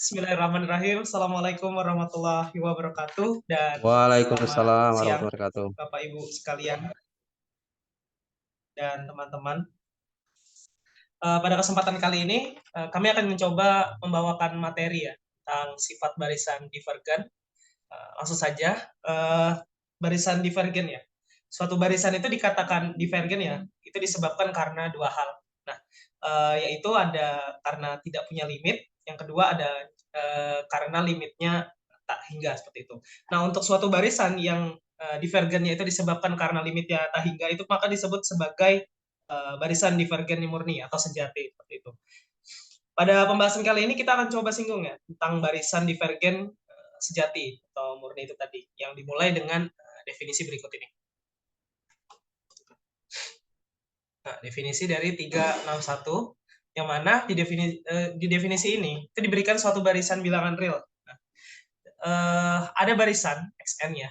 Bismillahirrahmanirrahim. Assalamualaikum warahmatullahi wabarakatuh dan selamat Waalaikumsalam siang warahmatullahi wabarakatuh. Bapak Ibu sekalian dan teman-teman. Pada kesempatan kali ini kami akan mencoba membawakan materi ya tentang sifat barisan divergen. Langsung saja, barisan divergen ya. Suatu barisan itu dikatakan divergen ya, itu disebabkan karena dua hal. Nah, yaitu ada karena tidak punya limit, yang kedua ada karena limitnya tak hingga seperti itu. Nah, untuk suatu barisan yang divergennya itu disebabkan karena limitnya tak hingga itu maka disebut sebagai barisan divergen murni atau sejati seperti itu. Pada pembahasan kali ini kita akan coba singgung ya tentang barisan divergen sejati atau murni itu tadi yang dimulai dengan definisi berikut ini. Nah, definisi dari 361 yang mana di definisi ini itu diberikan suatu barisan bilangan real. Nah, ada barisan xn ya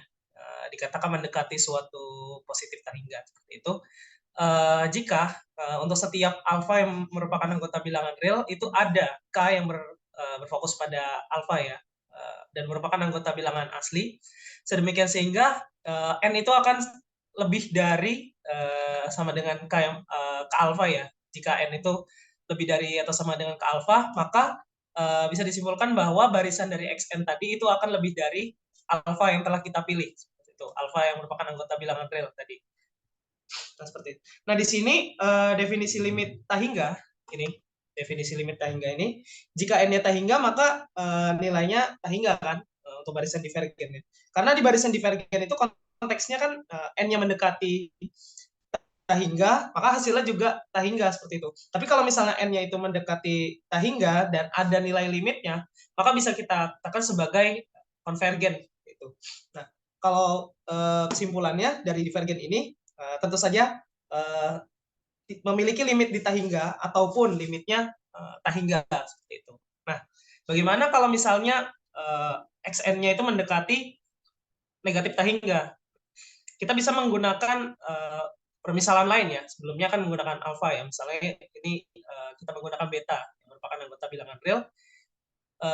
dikatakan mendekati suatu positif tak hingga seperti itu. Jika untuk setiap alfa yang merupakan anggota bilangan real itu ada k yang berfokus pada alfa ya dan merupakan anggota bilangan asli sedemikian sehingga n itu akan lebih dari sama dengan k alfa ya. Jika n itu lebih dari atau sama dengan k alfa maka bisa disimpulkan bahwa barisan dari xn tadi itu akan lebih dari alfa yang telah kita pilih. Itu alfa yang merupakan anggota bilangan real tadi. Nah, seperti itu. Nah, di sini definisi limit tak hingga ini, definisi limit tak hingga ini, jika n-nya tak hingga maka nilainya tak hingga kan untuk barisan divergen ya. Karena di barisan divergen itu konteksnya kan n-nya mendekati tak hingga, maka hasilnya juga tak hingga seperti itu. Tapi kalau misalnya n-nya itu mendekati tak hingga dan ada nilai limitnya, maka bisa kita katakan sebagai konvergen itu. Nah, kalau kesimpulannya dari divergen ini tentu saja memiliki limit di tak hingga ataupun limitnya tak hingga seperti itu. Nah, bagaimana kalau misalnya xn-nya itu mendekati negatif tak hingga? Kita bisa menggunakan permisalan lain ya. Sebelumnya kan menggunakan alfa ya. Misalnya ini kita menggunakan beta yang merupakan anggota bilangan real.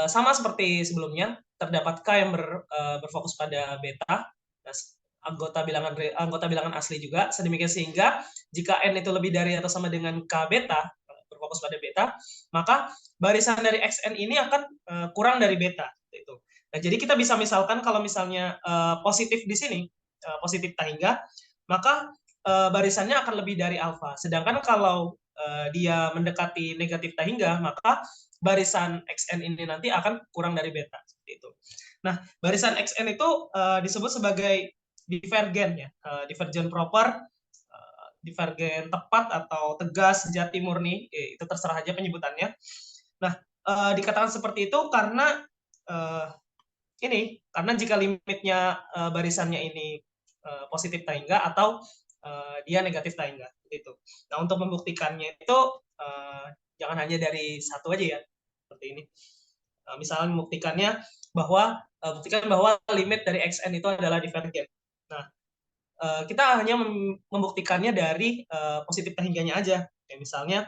Sama seperti sebelumnya, terdapat k yang berfokus pada beta. Nah, anggota bilangan asli juga sedemikian sehingga jika n itu lebih dari atau sama dengan k beta berfokus pada beta maka barisan dari xn ini akan kurang dari beta itu. Nah, jadi kita bisa misalkan kalau misalnya positif di sini positif tak hingga maka barisannya akan lebih dari alfa, sedangkan kalau dia mendekati negatif tak hingga maka barisan xn ini nanti akan kurang dari beta seperti itu. Nah, barisan xn itu disebut sebagai divergen ya, divergen proper, divergen tepat atau tegas, sejati, murni, itu terserah aja penyebutannya. Nah, dikatakan seperti itu karena karena jika limitnya barisannya ini positif tak hingga atau dia negatif tak hingga itu. Nah, untuk membuktikannya itu jangan hanya dari satu aja ya, seperti ini. Misalnya membuktikannya bahwa buktikan bahwa limit dari xn itu adalah divergen. Nah, kita hanya membuktikannya dari positif tak hingganya aja. Kayak misalnya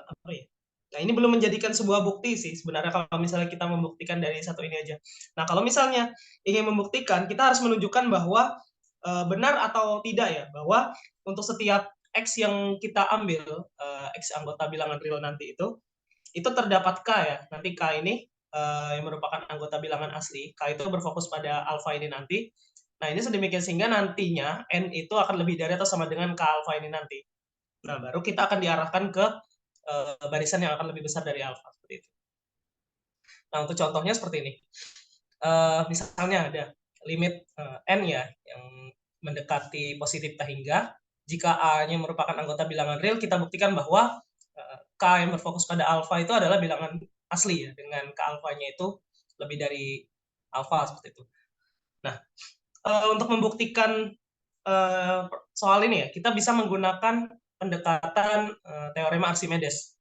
apa ya? Nah, ini belum menjadikan sebuah bukti sih sebenarnya kalau misalnya kita membuktikan dari satu ini aja. Nah, kalau misalnya ingin membuktikan, kita harus menunjukkan bahwa benar atau tidak ya, bahwa untuk setiap X yang kita ambil, X anggota bilangan real nanti itu terdapat K ya. Nanti K ini yang merupakan anggota bilangan asli, K itu berfokus pada alfa ini nanti. Nah, ini sedemikian sehingga nantinya N itu akan lebih dari atau sama dengan K alfa ini nanti. Nah, baru kita akan diarahkan ke barisan yang akan lebih besar dari alfa seperti itu. Nah, untuk contohnya seperti ini. Misalnya ada limit n ya yang mendekati positif tak hingga. Jika a-nya merupakan anggota bilangan real, kita buktikan bahwa k yang berfokus pada alfa itu adalah bilangan asli ya, dengan k alfanya itu lebih dari alfa seperti itu. Nah, untuk membuktikan soal ini ya, kita bisa menggunakan pendekatan teorema Archimedes.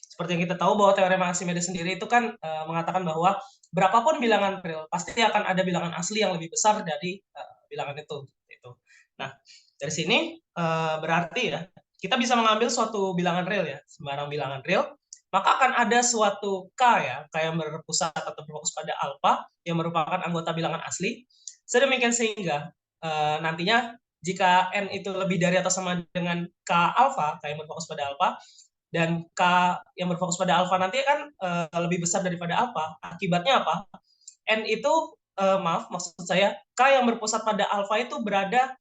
Seperti yang kita tahu bahwa teorema Archimedes sendiri itu kan mengatakan bahwa berapapun bilangan real pasti akan ada bilangan asli yang lebih besar dari bilangan itu. Nah, dari sini berarti ya kita bisa mengambil suatu bilangan real ya, sembarang bilangan real maka akan ada suatu K ya, K yang berpusat atau berfokus pada alfa yang merupakan anggota bilangan asli. Sedemikian sehingga nantinya jika N itu lebih dari atau sama dengan K alfa, K yang berfokus pada alfa, dan K yang berfokus pada alfa nanti kan lebih besar daripada alfa. Akibatnya apa? N itu maksud saya K yang berpusat pada alfa itu berada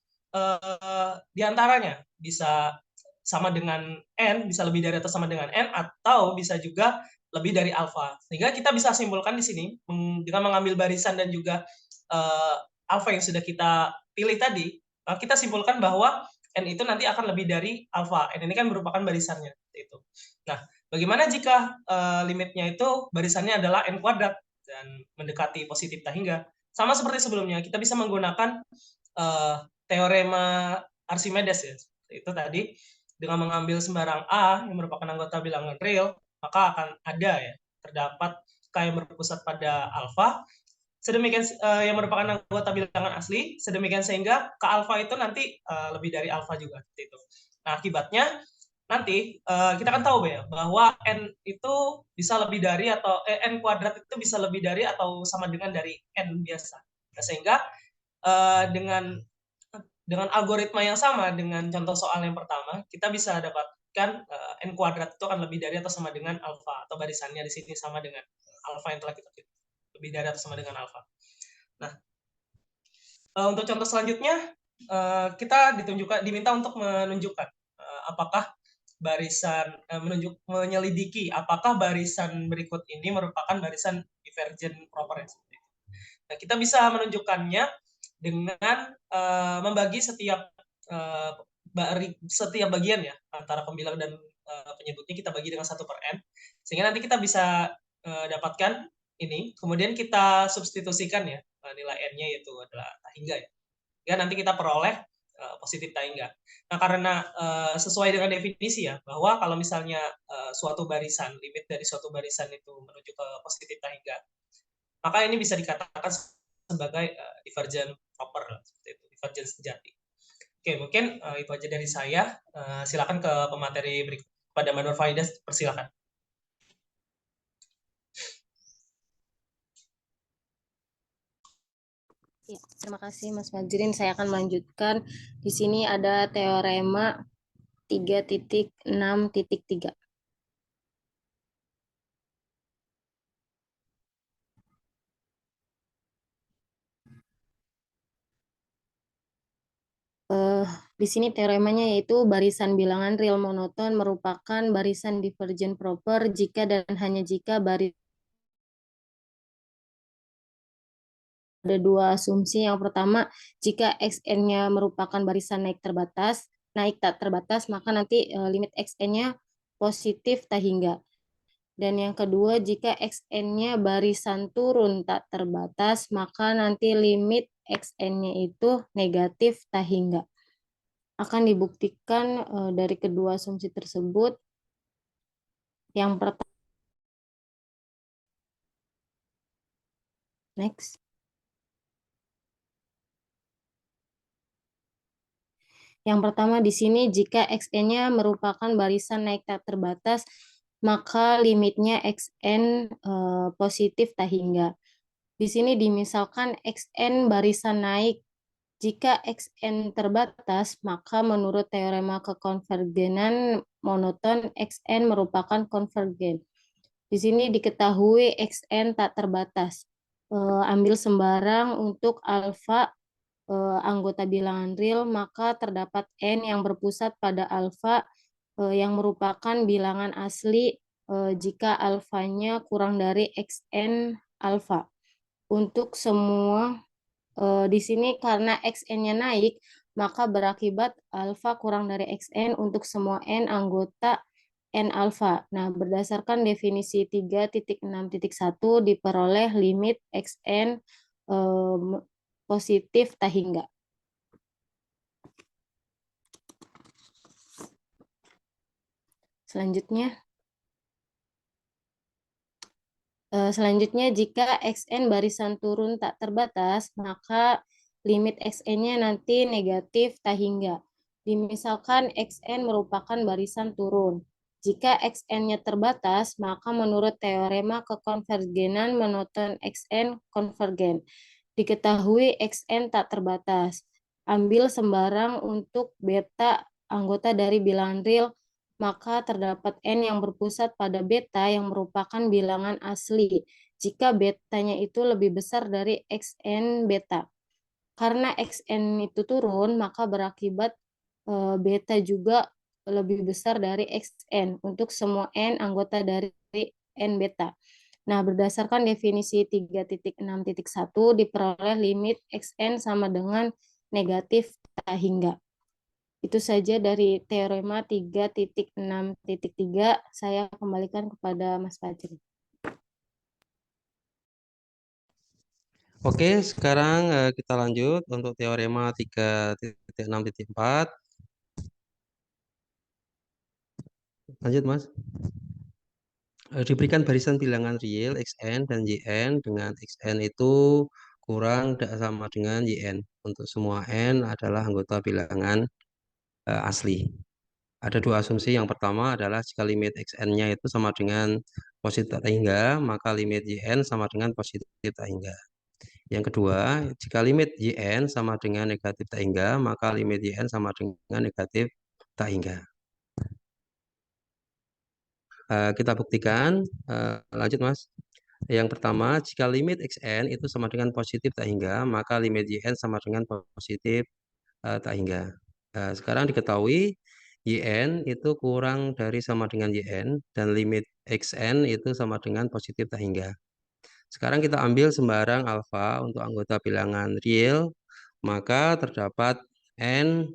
di antaranya, bisa sama dengan N, bisa lebih dari atau sama dengan N, atau bisa juga lebih dari alfa. Sehingga kita bisa simpulkan di sini dengan mengambil barisan dan juga alfa yang sudah kita pilih tadi, kita simpulkan bahwa N itu nanti akan lebih dari alfa. N ini kan merupakan barisannya. Itu. Nah, bagaimana jika limitnya itu barisannya adalah N kuadrat dan mendekati positif tak hingga? Sama seperti sebelumnya, kita bisa menggunakan teorema Archimedes ya. Itu tadi, dengan mengambil sembarang A yang merupakan anggota bilangan real, maka akan ada ya, terdapat K yang berpusat pada alfa, sedemikian yang merupakan anggota bilangan asli, sedemikian sehingga K alfa itu nanti lebih dari alfa juga. Itu. Nah, akibatnya nanti kita kan tahu ya bahwa N itu bisa lebih dari atau N kuadrat itu bisa lebih dari atau sama dengan dari N biasa. Nah, sehingga dengan algoritma yang sama dengan contoh soal yang pertama, kita bisa dapatkan N kuadrat itu akan lebih dari atau sama dengan alfa, atau barisannya di sini sama dengan alfa yang telah kita pilih. Lebih dari atau sama dengan alfa. Nah, untuk contoh selanjutnya, kita diminta untuk menunjukkan apakah barisan menyelidiki apakah barisan berikut ini merupakan barisan divergent proper. Nah, kita bisa menunjukkannya dengan membagi setiap bagian ya antara pembilang dan penyebutnya kita bagi dengan 1/n, sehingga nanti kita bisa dapatkan ini, kemudian kita substitusikan ya nilai n-nya yaitu adalah tak hingga ya. Ya nanti kita peroleh positif tak hingga. Nah, karena sesuai dengan definisi ya, bahwa kalau misalnya suatu barisan, limit dari suatu barisan itu menuju ke positif tak hingga, maka ini bisa dikatakan sebagai divergent proper, seperti itu, divergent sejati. Oke, mungkin itu aja dari saya. Silakan ke pemateri berikut. Pada Manur Faidah, persilakan. Ya, terima kasih Mas Majrin. Saya akan melanjutkan. Di sini ada teorema 3.6.3. Di sini teoremanya yaitu barisan bilangan real monoton merupakan barisan divergent proper jika dan hanya jika ada dua asumsi. Yang pertama, jika xn-nya merupakan barisan naik tak terbatas, maka nanti limit xn-nya positif tak hingga. Dan yang kedua, jika xn-nya barisan turun tak terbatas, maka nanti limit xn-nya itu negatif tak hingga. Akan dibuktikan dari kedua asumsi tersebut. Yang pertama, next. Yang pertama di sini, jika xn-nya merupakan barisan naik tak terbatas, maka limitnya xn positif tak hingga. Di sini dimisalkan xn barisan naik. Jika xn terbatas, maka menurut teorema kekonvergenan monoton, xn merupakan konvergen. Di sini diketahui xn tak terbatas. Ambil sembarang untuk alfa anggota bilangan real, maka terdapat n yang berpusat pada alfa yang merupakan bilangan asli jika alfanya kurang dari xn alfa. Untuk semua di sini karena xn-nya naik, maka berakibat alfa kurang dari xn untuk semua n anggota n alfa. Nah, berdasarkan definisi 3.6.1 diperoleh limit xn positif tak hingga. Selanjutnya, jika xn barisan turun tak terbatas, maka limit xn-nya nanti negatif tak hingga. Misalkan xn merupakan barisan turun. Jika XN-nya terbatas, maka menurut teorema kekonvergenan monoton XN konvergen. Diketahui XN tak terbatas. Ambil sembarang untuk beta anggota dari bilangan real, maka terdapat N yang berpusat pada beta yang merupakan bilangan asli jika betanya itu lebih besar dari XN beta. Karena XN itu turun, maka berakibat beta juga lebih besar dari XN untuk semua N anggota dari N beta. Nah, berdasarkan definisi 3.6.1 diperoleh limit XN sama dengan negatif tak hingga. Itu saja dari teorema 3.6.3. Saya kembalikan kepada Mas Fajri. Oke, sekarang kita lanjut untuk teorema 3.6.4. Lanjut, Mas. Diberikan barisan bilangan real Xn dan Yn dengan Xn itu kurang sama dengan Yn. Untuk semua N adalah anggota bilangan asli. Ada dua asumsi. Yang pertama adalah jika limit Xn-nya itu sama dengan positif tak hingga, maka limit Yn sama dengan positif tak hingga. Yang kedua, jika limit Yn sama dengan negatif tak hingga, maka limit Yn sama dengan negatif tak hingga. Kita buktikan. Lanjut, Mas. Yang pertama, jika limit Xn itu sama dengan positif tak hingga, maka limit Yn sama dengan positif tak hingga. Sekarang diketahui Yn itu kurang dari sama dengan Yn, dan limit Xn itu sama dengan positif tak hingga. Sekarang kita ambil sembarang alfa untuk anggota bilangan real, maka terdapat N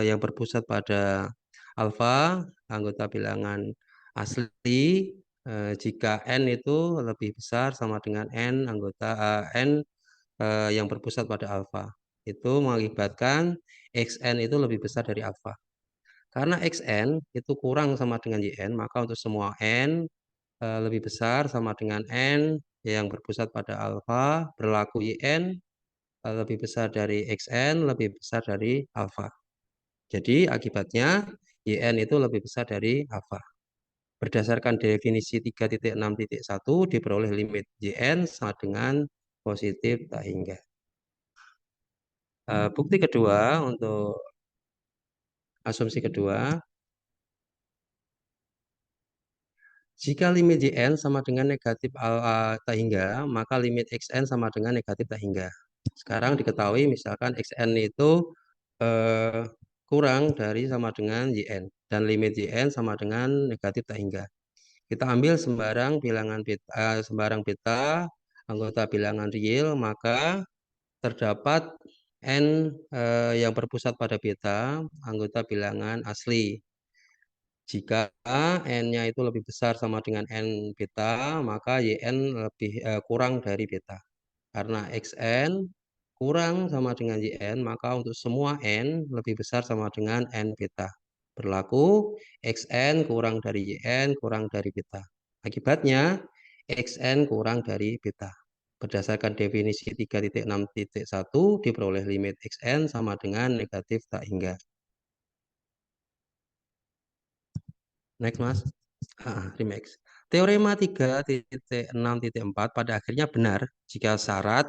yang berpusat pada alfa, anggota bilangan asli, jika N itu lebih besar sama dengan N anggota N yang berpusat pada alfa. Itu mengakibatkan Xn itu lebih besar dari alfa. Karena Xn itu kurang sama dengan Yn, maka untuk semua N lebih besar sama dengan N yang berpusat pada alfa, berlaku Yn lebih besar dari Xn, lebih besar dari alfa. Jadi akibatnya Yn itu lebih besar dari alfa. Berdasarkan definisi 3.6.1 diperoleh limit Yn sama dengan positif tak hingga. Bukti kedua untuk asumsi kedua, jika limit Yn sama dengan negatif tak hingga, maka limit Xn sama dengan negatif tak hingga. Sekarang diketahui misalkan Xn itu eh, kurang dari sama dengan Yn, dan limit Yn sama dengan negatif tak hingga. Kita ambil sembarang bilangan beta, sembarang beta anggota bilangan real, maka terdapat N yang berpusat pada beta anggota bilangan asli. Jika N-nya itu lebih besar sama dengan N beta, maka Yn lebih kurang dari beta. Karena Xn kurang sama dengan Yn, maka untuk semua N lebih besar sama dengan N beta. Berlaku Xn kurang dari Yn kurang dari beta. Akibatnya Xn kurang dari beta. Berdasarkan definisi 3.6.1 diperoleh limit Xn sama dengan negatif tak hingga. Next, Mas. Remix. Teorema 3.6.4 pada akhirnya benar jika syarat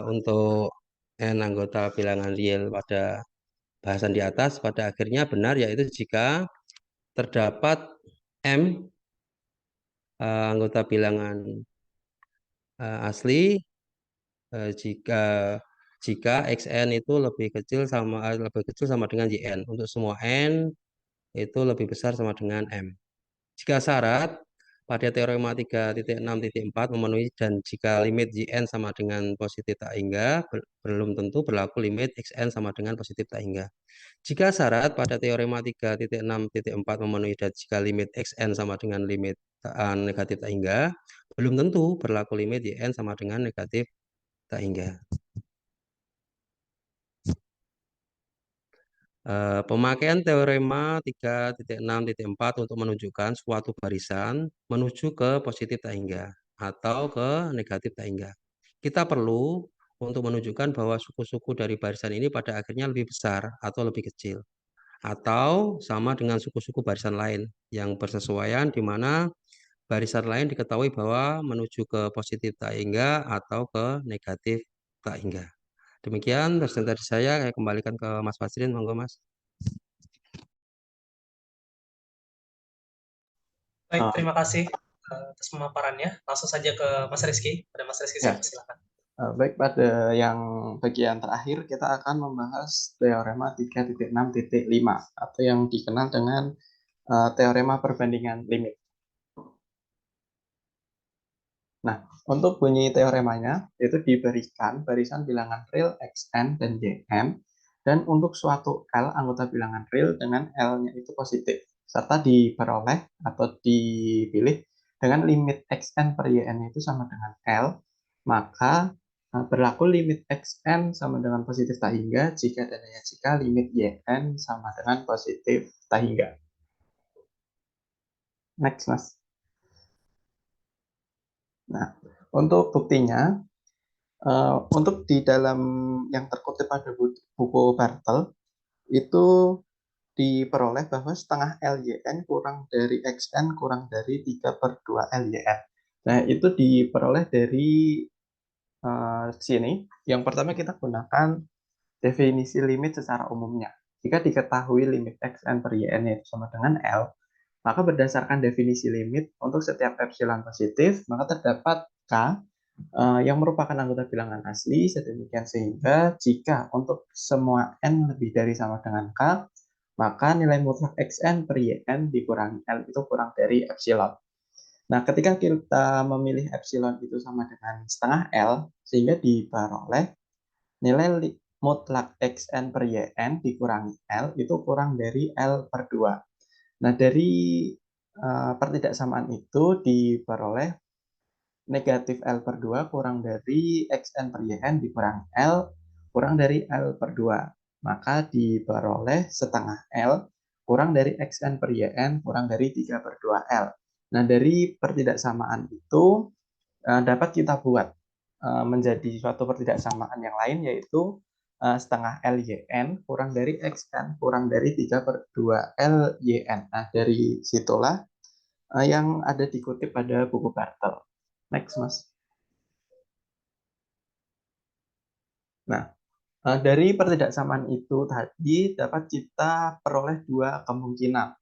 untuk N anggota bilangan real pada bahasan di atas pada akhirnya benar, yaitu jika terdapat M anggota bilangan asli jika Xn itu lebih kecil sama dengan Yn. Untuk semua N itu lebih besar sama dengan M. Jika syarat pada teorema 3.6.4 memenuhi dan jika limit Yn sama dengan positif tak hingga, belum tentu berlaku limit Xn sama dengan positif tak hingga. Jika syarat pada teorema 3.6.4 memenuhi dan jika limit Xn sama dengan limit negatif tak hingga, belum tentu berlaku limit Yn sama dengan negatif tak hingga. Pemakaian teorema 3.6.4 untuk menunjukkan suatu barisan menuju ke positif tak hingga atau ke negatif tak hingga. Kita perlu untuk menunjukkan bahwa suku-suku dari barisan ini pada akhirnya lebih besar atau lebih kecil. atau sama dengan suku-suku barisan lain yang bersesuaian, di mana barisan lain diketahui bahwa menuju ke positif tak hingga atau ke negatif tak hingga. Demikian presentasi saya kembalikan ke Mas Fajrin, monggo Mas. Baik, terima kasih atas pemaparannya. Langsung saja ke Mas Rizky. Pada Mas Rizky, Ya. silakan. Baik, pada yang bagian terakhir kita akan membahas teorema 3.6.5 atau yang dikenal dengan teorema perbandingan limit. Nah, untuk bunyi teoremanya itu diberikan barisan bilangan real xn dan yn, dan untuk suatu L anggota bilangan real dengan L-nya itu positif, serta diperoleh atau dipilih dengan limit xn per yn itu sama dengan L, maka berlaku limit xn sama dengan positif tak hingga jika dan hanya jika limit yn sama dengan positif tak hingga. Next, Mas. Nah, untuk buktinya, untuk di dalam yang terkutip pada buku Bartel, itu diperoleh bahwa setengah LYN kurang dari XN kurang dari 3/2 LYN. Nah, itu diperoleh dari sini. Yang pertama kita gunakan definisi limit secara umumnya. Jika diketahui limit XN per YN itu sama dengan L, maka berdasarkan definisi limit untuk setiap epsilon positif, maka terdapat K yang merupakan anggota bilangan asli, sedemikian sehingga jika untuk semua N lebih dari sama dengan K, maka nilai mutlak Xn per Yn dikurangi L itu kurang dari epsilon. Nah, ketika kita memilih epsilon itu sama dengan setengah L, sehingga diperoleh nilai mutlak Xn per Yn dikurangi L itu kurang dari L per 2. Nah, dari pertidaksamaan itu diperoleh negatif L per 2 kurang dari Xn per Yn dikurangi L kurang dari L per 2. Maka diperoleh setengah L kurang dari Xn per Yn kurang dari 3/2 L. Nah, dari pertidaksamaan itu dapat kita buat menjadi suatu pertidaksamaan yang lain, yaitu setengah LYN kurang dari XN kurang dari 3/2 LYN. Nah, dari situlah yang ada dikutip pada buku Bartel. Next, Mas. Nah, dari pertidaksamaan itu tadi dapat kita peroleh dua kemungkinan.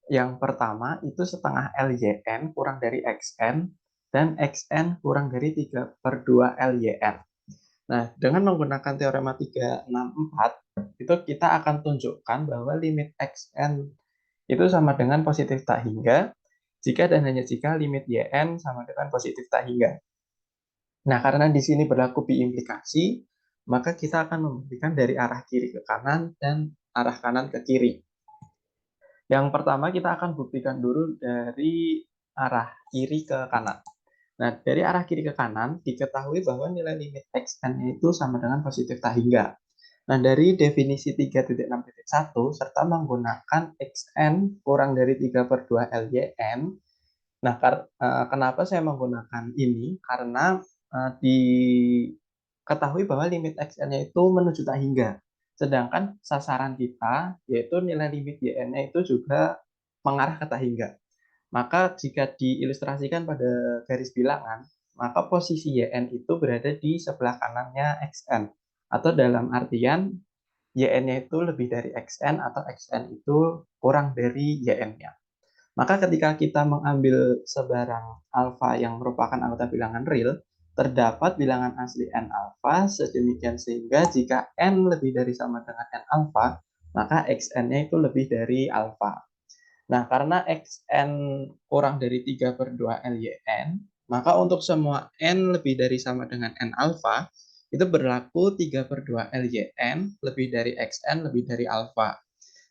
Yang pertama itu setengah LYN kurang dari XN dan XN kurang dari 3/2 LYN. Nah, dengan menggunakan teorema 364 itu kita akan tunjukkan bahwa limit XN itu sama dengan positif tak hingga jika dan hanya jika limit YN sama dengan positif tak hingga. Nah, karena di sini berlaku biimplikasi, maka kita akan membuktikan dari arah kiri ke kanan dan arah kanan ke kiri. Yang pertama kita akan buktikan dulu dari arah kiri ke kanan. Nah, dari arah kiri ke kanan diketahui bahwa nilai limit Xn itu sama dengan positif tak hingga. Nah, dari definisi 3.6.1 serta menggunakan Xn kurang dari 3/2 LYN. Nah, kenapa saya menggunakan ini? Karena diketahui bahwa limit Xn-nya itu menuju tak hingga. Sedangkan sasaran kita, yaitu nilai limit Yn-nya itu juga mengarah ke tak hingga. Maka jika diilustrasikan pada garis bilangan, maka posisi Yn itu berada di sebelah kanannya Xn. Atau dalam artian, Yn-nya itu lebih dari Xn atau Xn itu kurang dari Yn-nya. Maka ketika kita mengambil sebarang alfa yang merupakan anggota bilangan real, terdapat bilangan asli n alfa, sedemikian sehingga jika n lebih dari sama dengan n alfa, maka xn-nya itu lebih dari alfa. Nah, karena xn kurang dari 3/2 LYN, maka untuk semua n lebih dari sama dengan n alfa, itu berlaku 3/2 LYN lebih dari xn lebih dari alfa.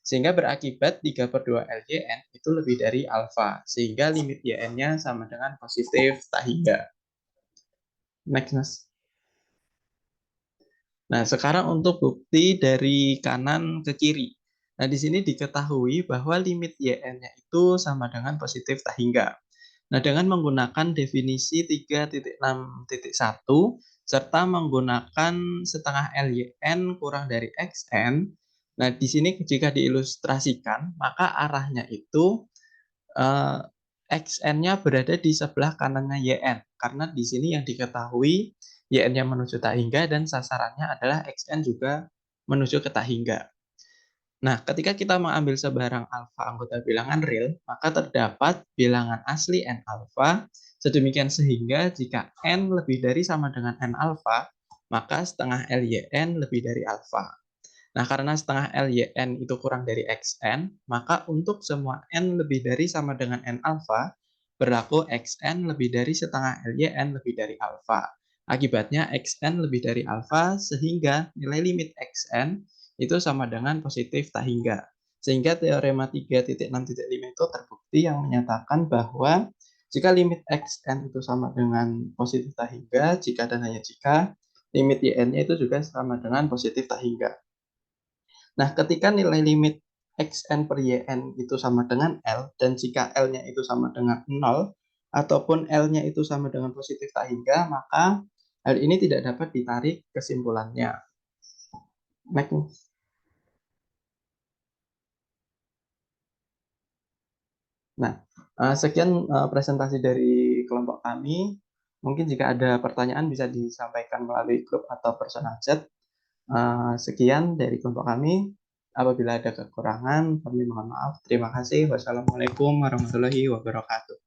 Sehingga berakibat 3/2 LYN itu lebih dari alfa, sehingga limit YN-nya sama dengan positif tak hingga. Next, Mas. Nah, sekarang untuk bukti dari kanan ke kiri. Nah, di sini diketahui bahwa limit YN-nya itu sama dengan positif tak hingga. Nah, dengan menggunakan definisi 3.6.1 serta menggunakan setengah LYN kurang dari XN, Nah, di sini jika diilustrasikan, maka arahnya itu XN-nya berada di sebelah kanannya YN. Karena di sini yang diketahui YN-nya menuju tak hingga dan sasarannya adalah XN juga menuju ke tak hingga. Nah, ketika kita mengambil sebarang alfa anggota bilangan real, maka terdapat bilangan asli N alfa, sedemikian sehingga jika N lebih dari sama dengan N alfa, maka setengah LYN lebih dari alfa. Nah, karena setengah LYN itu kurang dari XN, maka untuk semua N lebih dari sama dengan N alfa, berlaku XN lebih dari setengah LYN lebih dari alfa. Akibatnya XN lebih dari alfa, sehingga nilai limit XN itu sama dengan positif tak hingga. Sehingga teorema 3.6.5 itu terbukti yang menyatakan bahwa jika limit XN itu sama dengan positif tak hingga, jika dan hanya jika limit YN-nya itu juga sama dengan positif tak hingga. Nah, ketika nilai limit xn per yn itu sama dengan L, dan jika L-nya itu sama dengan 0, ataupun L-nya itu sama dengan positif tak hingga, maka hal ini tidak dapat ditarik kesimpulannya. Next. Nah, sekian presentasi dari kelompok kami. Mungkin jika ada pertanyaan bisa disampaikan melalui grup atau personal chat. Sekian dari kelompok kami. Apabila ada kekurangan, kami mohon maaf. Terima kasih. Wassalamualaikum warahmatullahi wabarakatuh.